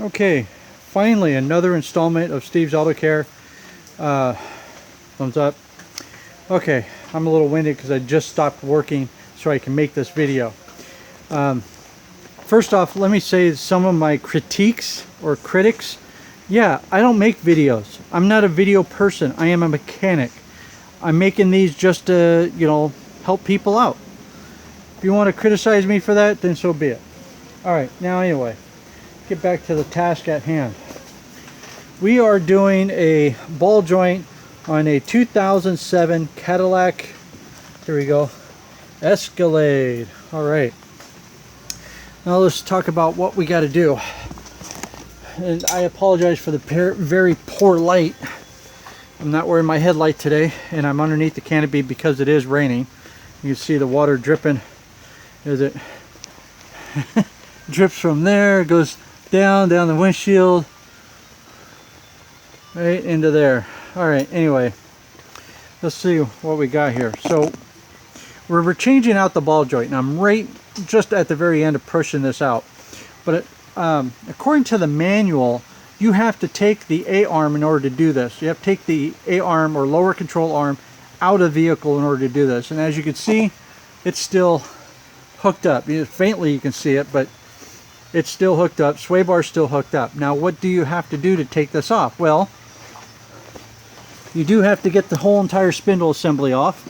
Okay, finally another installment of Steve's Auto Care. Thumbs up. Okay, I'm a little winded because I just stopped working so I can make this video. First off, let me say some of my critiques or critics. Yeah, I don't make videos. I'm not a video person. I am a mechanic. I'm making these just to, help people out. If you want to criticize me for that, then so be it. Alright, now anyway, get back to the task at hand. We are doing a ball joint on a 2007 Cadillac, here we go, Escalade. Alright, now let's talk about what we got to do. And I apologize for the very poor light. I'm not wearing my headlight today, and I'm underneath the canopy because it is raining. You can see the water dripping as it drips from there, goes down the windshield, right into there. Alright, anyway, let's see what we got here. So we're changing out the ball joint, and I'm right just at the very end of pushing this out. But according to the manual, you have to take the A-arm in order to do this. You have to take the A-arm or lower control arm out of the vehicle in order to do this. And as you can see, it's still hooked up. Faintly you can see it, but it's still hooked up. Sway bar's still hooked up. Now what do you have to do to take this off? Well, you do have to get the whole entire spindle assembly off.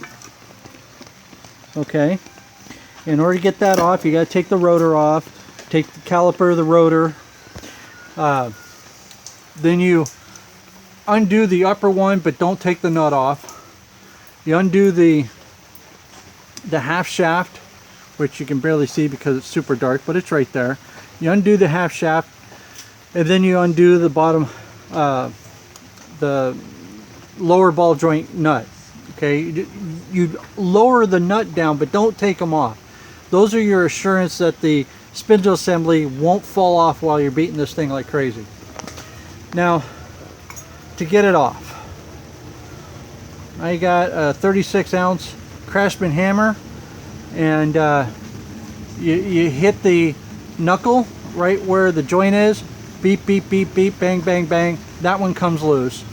Okay. In order to get that off, you got to take the rotor off. Take the caliper of the rotor. Then you undo the upper one, but don't take the nut off. You undo the half shaft, which you can barely see because it's super dark, but it's right there. You undo the half shaft, and then you undo the bottom, the lower ball joint nut. Okay, you lower the nut down, but don't take them off. Those are your assurance that the spindle assembly won't fall off while you're beating this thing like crazy. Now, to get it off, I got a 36-ounce Craftsman hammer, and you hit the knuckle right where the joint is. Beep, beep, beep, beep, bang, bang, bang. That one comes loose.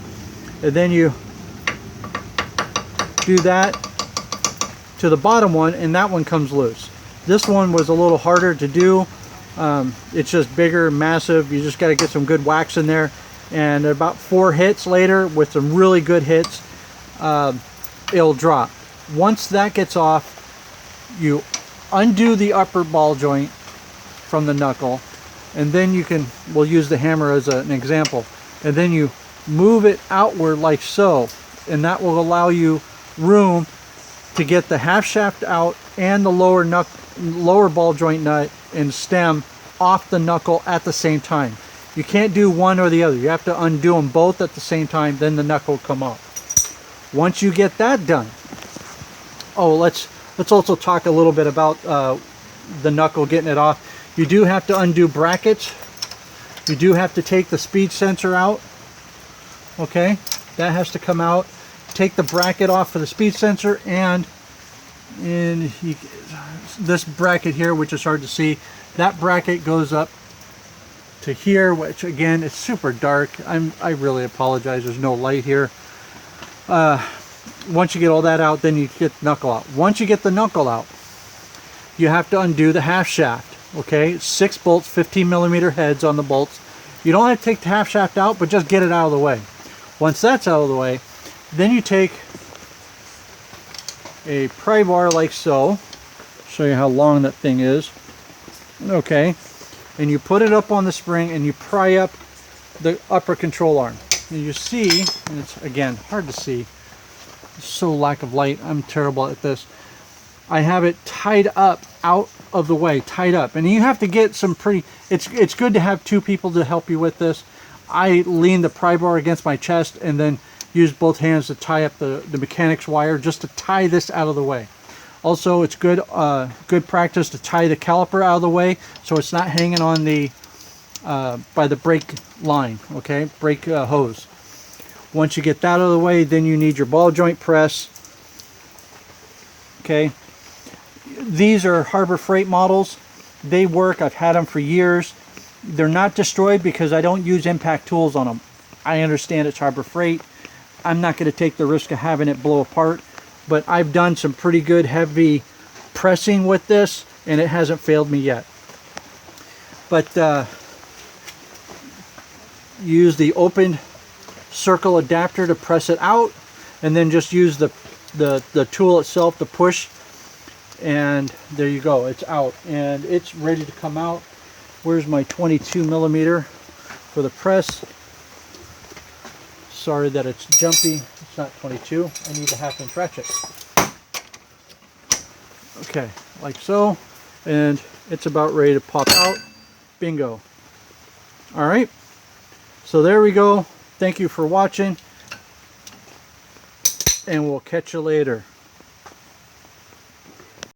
And then you do that to the bottom one, and that one comes loose. This one was a little harder to do. It's just bigger, massive. You just got to get some good wax in there. And about 4 hits later, with some really good hits, it'll drop. Once that gets off, you undo the upper ball joint from the knuckle, and then we'll use the hammer as an example, and then you move it outward like so, and that will allow you room to get the half shaft out and the lower ball joint nut and stem off the knuckle at the same time. You can't do one or the other. You have to undo them both at the same time, then the knuckle will come off. Once you get that done, let's also talk a little bit about the knuckle, getting it off. You do have to undo brackets. You do have to take the speed sensor out. Okay, that has to come out. Take the bracket off for the speed sensor, and this bracket here, which is hard to see, that bracket goes up to here, which again, it's super dark. I really apologize, there's no light here. Once you get all that out, then you get the knuckle out. Once you get the knuckle out, you have to undo the half shaft. Okay, 6 bolts, 15mm heads on the bolts. You don't have to take the half shaft out, but just get it out of the way. Once that's out of the way, then you take a pry bar like so. Show you how long that thing is. Okay, and you put it up on the spring, and you pry up the upper control arm. And you see, and it's again hard to see, it's so lack of light, I'm terrible at this. I have it tied up out of the way, tied up, and you have to get some pretty, it's good to have 2 people to help you with this. I lean the pry bar against my chest and then use both hands to tie up the mechanics wire, just to tie this out of the way. Also, it's good practice to tie the caliper out of the way so it's not hanging on the by the brake line, okay, brake hose. Once you get that out of the way, then you need your ball joint press. Okay, these are Harbor Freight models. They work. I've had them for years. They're not destroyed because I don't use impact tools on them. I understand it's Harbor Freight. I'm not going to take the risk of having it blow apart, but I've done some pretty good heavy pressing with this and it hasn't failed me yet. But use the open circle adapter to press it out, and then just use the tool itself to push, and there you go, it's out and it's ready to come out. Where's my 22 millimeter for the press? Sorry that it's jumpy, it's not 22. I need a 1/2 inch ratchet. Okay, like so, and it's about ready to pop out. Bingo. All right, so there we go. Thank you for watching, and we'll catch you later.